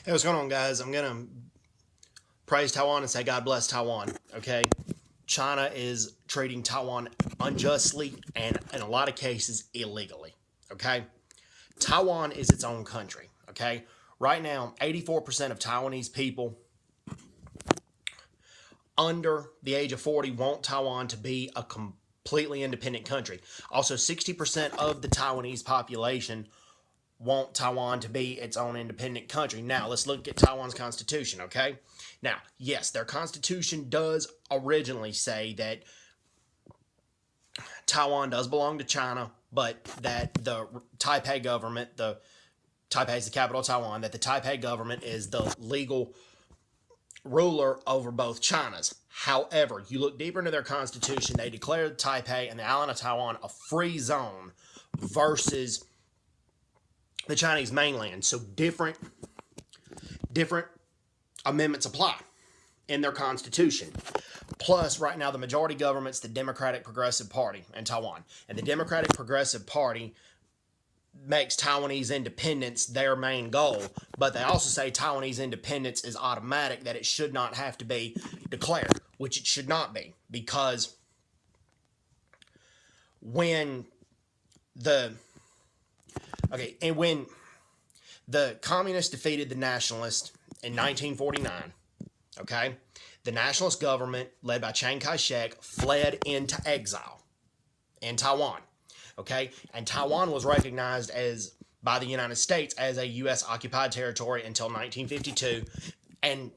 Hey, what's going on, guys? I'm going to praise Taiwan and say God bless Taiwan, okay? China is treating Taiwan unjustly and, in a lot of cases, illegally, okay? Taiwan is its own country, okay? Right now, 84% of Taiwanese people under the age of 40 want Taiwan to be a completely independent country. Also, 60% of the Taiwanese population want Taiwan to be its own independent country. Now, let's look at Taiwan's constitution, okay? Now, yes, their constitution does originally say that Taiwan does belong to China, but that the Taipei government, Taipei is the capital of Taiwan, that the Taipei government is the legal ruler over both Chinas. However, you look deeper into their constitution, they declared Taipei and the island of Taiwan a free zone versus the Chinese mainland. So different amendments apply in their constitution. Plus, right now, the majority government's the Democratic Progressive Party in Taiwan. And the Democratic Progressive Party makes Taiwanese independence their main goal. But they also say Taiwanese independence is automatic, that it should not have to be declared, which it should not be. Because when the communists defeated the nationalists in 1949, okay, the nationalist government led by Chiang Kai-shek fled into exile in Taiwan, okay, and Taiwan was recognized by the United States as a U.S. occupied territory until 1952, and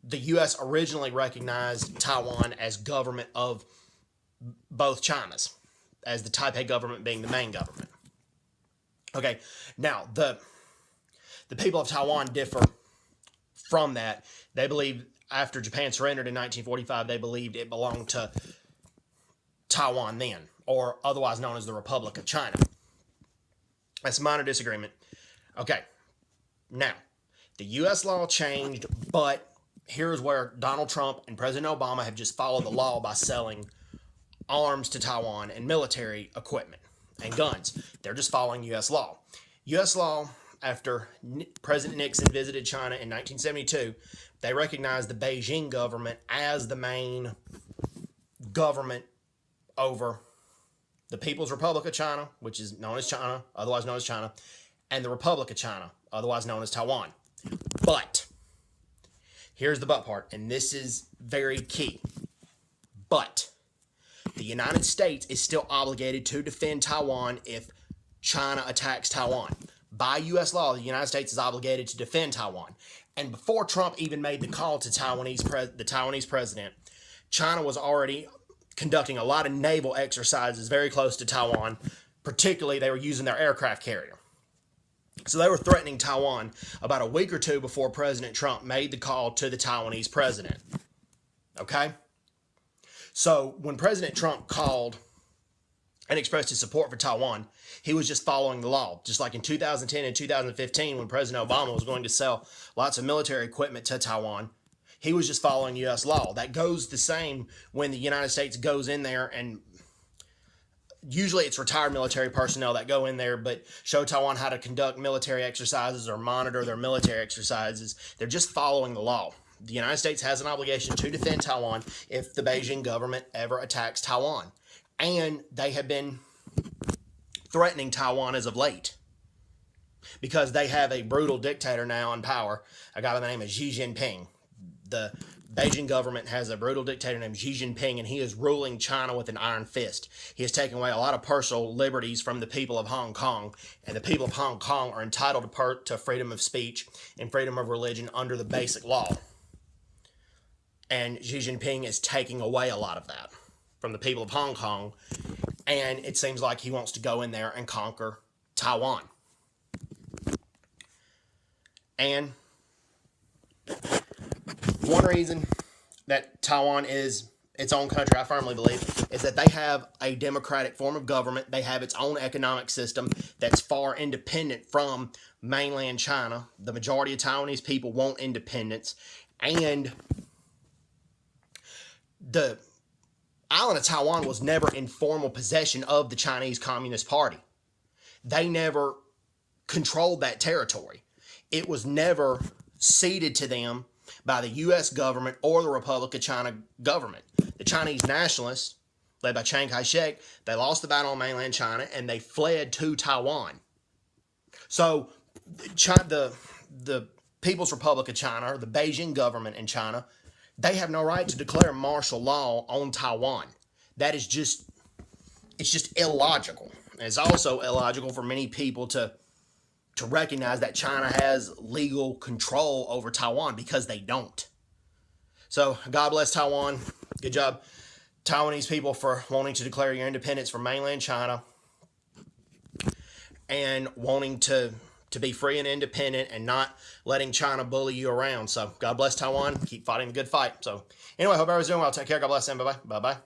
the U.S. originally recognized Taiwan as government of both Chinas, as the Taipei government being the main government. Okay, now the people of Taiwan differ from that. They believe after Japan surrendered in 1945, they believed it belonged to Taiwan then, or otherwise known as the Republic of China. That's a minor disagreement. Okay, now, the U.S. law changed, but here's where Donald Trump and President Obama have just followed the law by selling arms to Taiwan and military equipment and guns. They're just following U.S. law. U.S. law, after President Nixon visited China in 1972, they recognized the Beijing government as the main government over the People's Republic of China, which is known as China, otherwise known as China, and the Republic of China, otherwise known as Taiwan. But, here's the but part, and this is very key. But, the United States is still obligated to defend Taiwan if China attacks Taiwan. By U.S. law, the United States is obligated to defend Taiwan. And before Trump even made the call to the Taiwanese president, China was already conducting a lot of naval exercises very close to Taiwan. Particularly, they were using their aircraft carrier. So they were threatening Taiwan about a week or two before President Trump made the call to the Taiwanese president. Okay? So when President Trump called and expressed his support for Taiwan, he was just following the law. Just like in 2010 and 2015, when President Obama was going to sell lots of military equipment to Taiwan, he was just following U.S. law. That goes the same when the United States goes in there, and usually it's retired military personnel that go in there but show Taiwan how to conduct military exercises or monitor their military exercises. They're just following the law. The United States has an obligation to defend Taiwan if the Beijing government ever attacks Taiwan. And they have been threatening Taiwan as of late because they have a brutal dictator now in power, a guy by the name of Xi Jinping. The Beijing government has a brutal dictator named Xi Jinping, and he is ruling China with an iron fist. He has taken away a lot of personal liberties from the people of Hong Kong, and the people of Hong Kong are entitled to freedom of speech and freedom of religion under the basic law. And Xi Jinping is taking away a lot of that from the people of Hong Kong, and it seems like he wants to go in there and conquer Taiwan. And one reason that Taiwan is its own country, I firmly believe, is that they have a democratic form of government. They have its own economic system that's far independent from mainland China. The majority of Taiwanese people want independence, and the island of Taiwan was never in formal possession of the Chinese Communist Party. They never controlled that territory. it was never ceded to them by the U.S. government or the Republic of China government. The Chinese nationalists, led by Chiang Kai-shek, they lost the battle on mainland China and they fled to Taiwan. So China, the People's Republic of China, or the Beijing government in China, they have no right to declare martial law on Taiwan. That is just, it's just illogical. And it's also illogical for many people to recognize that China has legal control over Taiwan, because they don't. So God bless Taiwan. Good job, Taiwanese people, for wanting to declare your independence from mainland China and wanting to be free and independent and not letting China bully you around. So God bless Taiwan. Keep fighting the good fight. So anyway, hope everyone's doing well. Take care. God bless them. Bye-bye. Bye-bye.